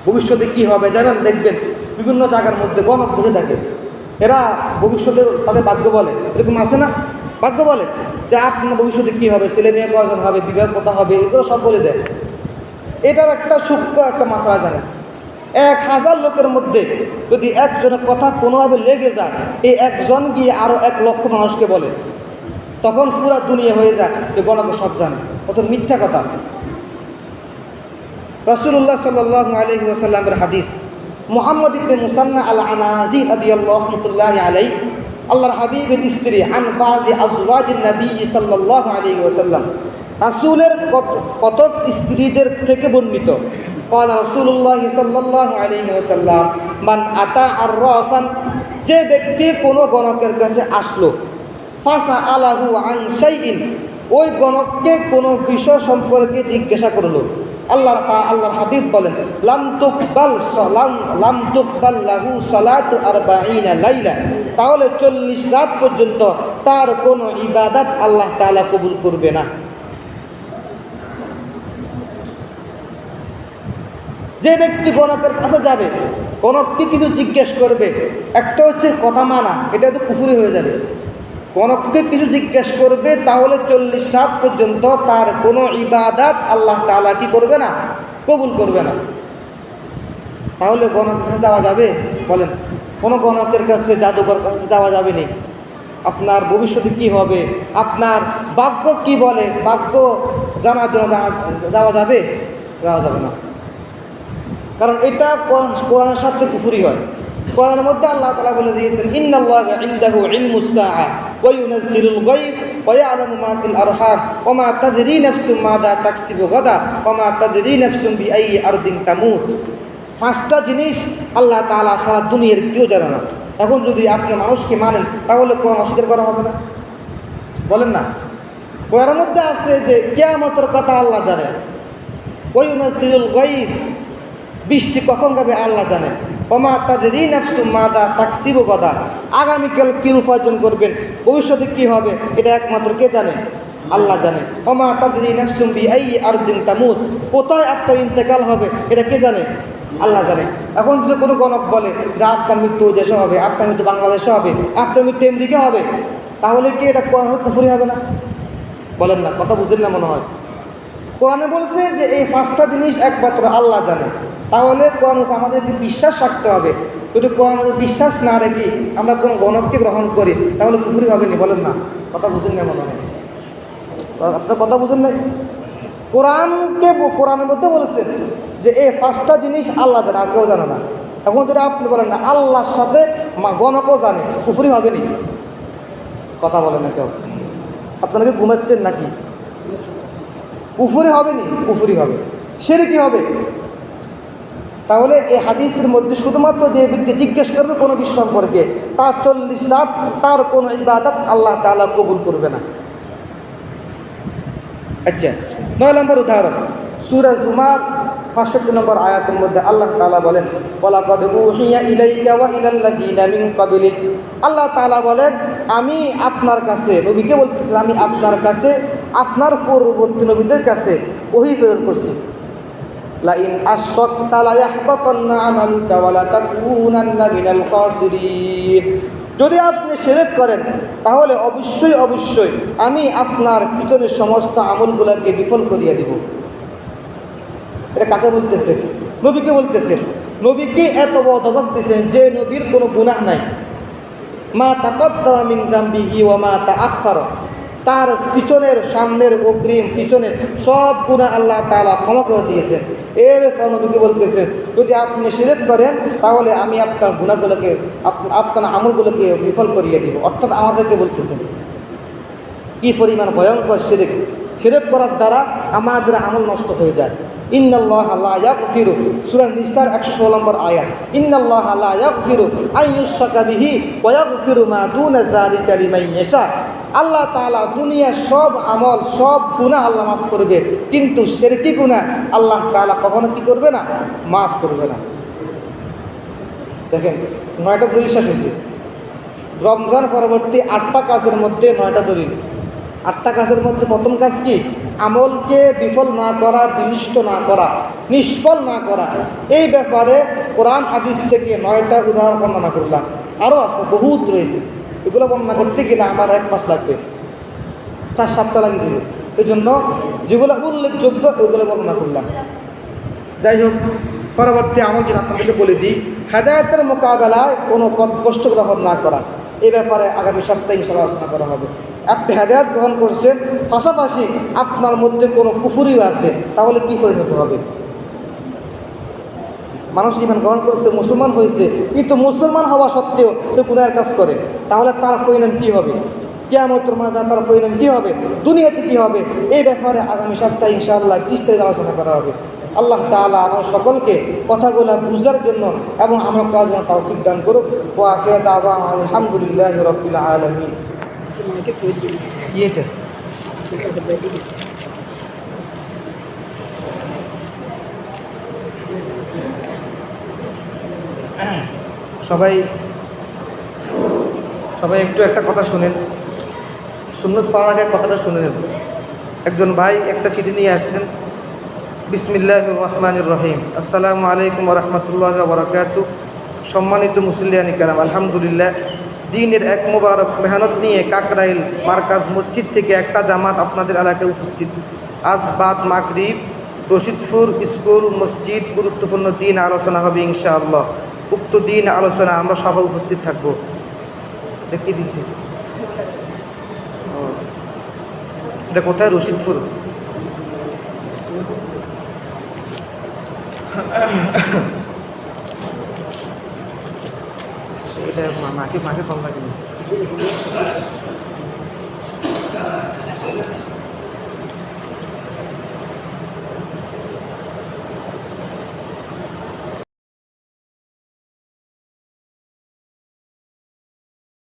ভবিষ্যতে কি হবে যাবেন দেখবেন বিভিন্ন জায়গার মধ্যে গণক বসে থাকে, এরা ভবিষ্যতে তাদের ভাগ্য বলে, এরকম আছে না? ভাগ্য বলে যে আপনার ভবিষ্যতে কী হবে, ছেলে মেয়ে কয়জন হবে, বিবাহ কথা হবে, এগুলো সব বলে দেয়। এটার একটা সূক্ষ্ম একটা মাসলা জানেন, 1000 লোকের মধ্যে যদি একজনের কথা কোনোভাবে লেগে যায়, এই একজন গিয়ে আরও 1 লক্ষ মানুষকে বলে, তখন পুরা দুনিয়া হয়ে যায় যে গণক সব জানে। কত মিথ্যা কথা। রাসূলুল্লাহ সাল্লাল্লাহু আলাইহি ওয়াসাল্লামের হাদিস, মুহাম্মদ ইবনে মুসান্না আল আনাজি রাদিয়াল্লাহু রাহমাতুল্লাহি আলাইহি, আল্লাহর হাবিবের স্ত্রী, আন বাজি আজওয়াজিন নবী সাল্লাল্লাহু আলাইহি ওয়াসাল্লাম, রাসূলের কতক স্ত্রীদের থেকে বর্ণিত, قال রাসূলুল্লাহ সাল্লাল্লাহু আলাইহি ওয়াসাল্লাম, মান আতা আররাফান, যে ব্যক্তি কোনো গণকের কাছে আসলো, ফাসআলাহু আন শাইইন, ওই গণককে কোনো বিষয় সম্পর্কে জিজ্ঞাসা করলো, আল্লাহর হাবিব বলেন, লাম তুকবাল লাহু সালাতু 40 লাইলা, তাহলে 40 রাত পর্যন্ত তার কোনো ইবাদত আল্লাহ তাআলা কবুল করবে না। যে ব্যক্তি গণকের কাছে যাবে, গণককে কিছু জিজ্ঞেস করবে, একটা হচ্ছে কথা মানা, এটা তো কুফরি হয়ে যাবে। গণককে কিছু জিজ্ঞেস করবে, তাহলে 40 রাত পর্যন্ত তার কোনো ইবাদত আল্লাহ তাআলা কি করবে না? কবুল করবে না। তাহলে গণকের কাছে যাওয়া যাবে? বলেন, কোনো গণকের কাছে, জাদুকর কাছে যাওয়া যাবে না। আপনার ভবিষ্যতে কি হবে, আপনার ভাগ্য কি বলে, ভাগ্য জানার জন্য যাওয়া যাবে? যাওয়া যাবে না। কারণ এটা কোরআনের সাথে কুফরি হয়। কোরআনের মধ্যে আল্লাহ তাআলা বলে দিয়েছেন, ইন্নাল্লাহা ইনদাহু ইলমুস সাআ ওয়া ইউনাজ্জিলুল গায়স ওয়া ইয়ালামু মা ফিল আরহাম ওয়া মা তাদরি নাফসুম মাযা তাকসিবু গাদা ওয়া মা তাদরি নাফসুম বিআইয়ি আরদিন তামুত। 5টা জিনিস আল্লাহ তাআলা সারা দুনিয়ার কেউ জানে না। এখন যদি আপনি মানুষকে মানেন, তাহলে কোরআন অস্বীকার করা হবে না? বলেন না। কোরআনের মধ্যে আছে যে কিয়ামতের কথা আল্লাহ জানে, ওয়া ইউনাজ্জিলুল গায়স, বৃষ্টি কখন যাবে আল্লাহ জানে, ওমা তাদরি নাফসুম মাযা তাকসিবু গাদা, আগামীকাল কি উপার্জন করবেন, ভবিষ্যতে কি হবে, এটা একমাত্র কে জানে? আল্লাহ জানে। ওমা তাদরি নাফসুম বিআইয়ি আরদিন তামুত, কোথায় আপনার ইন্তেকাল হবে, এটা কে জানে? আল্লাহ জানে। এখন যদি কোনো গণক বলে যে আপনার মৃত্যু দেশে হবে, আপনার মৃত্যু বাংলাদেশে হবে, আপনার মৃত্যু আমেরিকা হবে, তাহলে কি এটা কুফরি হবে না? বলেন না, কথা বুঝেন না মনে হয়। কোরআনে বলছে যে এই 5টা জিনিস একমাত্র আল্লাহ জানে। তাহলে কোরআন আমাদেরকে বিশ্বাস রাখতে হবে। যদি কোরআন বিশ্বাস না রেখে আমরা কোনো গণককে গ্রহণ করি, তাহলে কুফরি হবে না? বলেন না, কথা বুঝেন না মনে হয়। আপনার কথা বুঝেন নাই? কোরআনের মধ্যে বলেছেন যে এই 5টা জিনিস আল্লাহ জানে, আর কেউ জানে না। এখন যদি আপনি বলেন না আল্লাহর সাথে গণকও জানে, কুফরি হবে নি? কথা বলেন না কেউ। আপনারা কি ঘুমাচ্ছেন নাকি? কুফরি হবে নি? কুফরি হবে, শিরকি হবে। তাহলে এই হাদিসের মধ্যে শুধুমাত্র যে ব্যক্তি জিজ্ঞেস করবে কোনো বিষয় সম্পর্কে, তার 40 রাত তার কোনো ইবাদত আল্লাহ তাআলা কবুল করবে না। আচ্ছা, 9 নম্বর উদাহরণ, সূরা জুমার 65 নম্বর আয়াতের মধ্যে আল্লাহ তাআলা বলেন, ওয়ালাকাদ উহিয়া ইলাইকা ওয়া ইলাল্লাযীনা মিন ক্বাবলিক, আল্লাহ তাআলা বলেন, আমি আপনার কাছে, নবীকে বলতেছেন, আমি আপনার কাছে, আপনার পূর্ববর্তী নবীদের কাছে ওহী প্রেরণ করছি। লাইন আশরাকতা লা ইয়াহবাতান্না আমালুকা ওয়া লা তাকুনান্না মিনাল খাসিরিন, যদি আপনি শিরক করেন তাহলে অবশ্যই অবশ্যই আমি আপনার পিছনের সমস্ত আমলগুলোকে বিফল করিয়ে দিব। এটা কাকে বলতেছে? নবীকে বলতেছেন। নবীকে এত অধবক দিয়েছেন যে নবীর কোনো গুনাহ নাই, মা তাকদ্দামা মিন যামবিহি ওয়া মা তাআখারা, তার পিছনের, সামনের, অগ্রিম, পিছনের সব গুনাহ আল্লাহ তাআলা ক্ষমা করে দিয়েছেন। এর নবীকে বলতেছেন, যদি আপনি শিরক করেন তাহলে আমি আপনার গুনাহগুলোকে, আপনার আমলগুলোকে বিফল করিয়ে দিব। অর্থাৎ আমাদেরকে বলতেছেন কি পরিমাণ ভয়ঙ্কর শিরক। শিরক করার দ্বারা আমাদের আমল নষ্ট হয়ে যায়। ইন্নাল্লাহা লা ইয়াগফিরু, সূরা নিসার 116 নম্বর আয়াত, ইন্নাল্লাহা লা ইয়াগফিরু আন ইউশরাকা বিহি ওয়া ইয়াগফিরু মা দুনা যালিকা লিমান ইয়াশা, আল্লাহ তাআলা দুনিয়ার সব আমল, সব গুনাহ আল্লাহ মাফ করবে, কিন্তু শিরকি গুনাহ আল্লাহ তাআলা কখনো কি করবে না? মাফ করবে না। দেখেন 9টা দলিল শেষ হয়েছে। রমজান পরবর্তী 8টা কাজের মধ্যে 9টা দলিল। 8টা কাজের মধ্যে প্রথম কাজ কি? আমলকে বিফল না করা, বিনষ্ট না করা, নিষ্ফল না করা। এই ব্যাপারে কোরআন হাদিস থেকে 9টা উদাহরণ বর্ণনা করলাম। আরও আছে, বহুত রয়েছে। এগুলো বর্ণনা করতে গেলে আমার 1 মাস লাগবে, 4 সপ্তাহ লাগিয়ে দেবে। এই জন্য যেগুলো উল্লেখযোগ্য ওইগুলো বর্ণনা করলাম। যাই হোক, পরবর্তী আমল যেটা আপনাদেরকে বলে দিই, হেদায়েতের মোকাবেলায় কোনো পথভ্রষ্ট গ্রহণ না করা। এই ব্যাপারে আগামী সপ্তাহে ইনশাআল্লাহ আলোচনা করা হবে। আপনি হেদায়েত গ্রহণ করছেন, পাশাপাশি আপনার মধ্যে কোনো কুফরিও আছে, তাহলে কী পরিণত হবে? মানুষ ইমান গ্রহণ করছে, মুসলমান হয়েছে, কিন্তু মুসলমান হওয়া সত্ত্বেও সে গুনাহের কাজ করে, তাহলে তার পরিণাম কী হবে? কিয়ামতের ময়দানে তার পরিণাম কী হবে? দুনিয়াতে কী হবে? এই ব্যাপারে আগামী সপ্তাহে ইনশাআল্লাহ বিস্তারিত আলোচনা করা হবে। আল্লাহ তাআলা আমাদের সকলকে কথাগুলো বুঝার জন্য এবং আমল করার জন্য তৌফিক দান করুক। ওয়া আখিরু দাওয়ানা আলহামদুলিল্লাহি রাব্বিল আলামিন। কি এটা? সবাই একটু একটা কথা শুনেন, সুন্নত পড়ার আগে কথাটা শুনে নেন। একজন ভাই একটা চিঠি নিয়ে আসছেন। বিসমিল্লাহির রহমানির রহিম। আসসালামু আলাইকুম ওয়া রাহমাতুল্লাহি ওয়া বারাকাতুহু। সম্মানিত মুসল্লিয়ানি কেরাম, আলহামদুলিল্লাহ, দিনের এক মুবারক মেহনত নিয়ে কাকরাইল মার্কাজ মসজিদ থেকে একটা জামাত আপনাদের এলাকায় উপস্থিত। আজ বাদ মাগরিব রশিদপুর স্কুল মসজিদ গুরুত্বপূর্ণ দিন আলোচনা হবে ইনশাআল্লাহ। উক্ত দিন আলোচনা আমরা সবাই উপস্থিত থাকব। এটা কি দিছে? এটা কোথায়? রশিদপুর। এটা মাকে কল লাগে।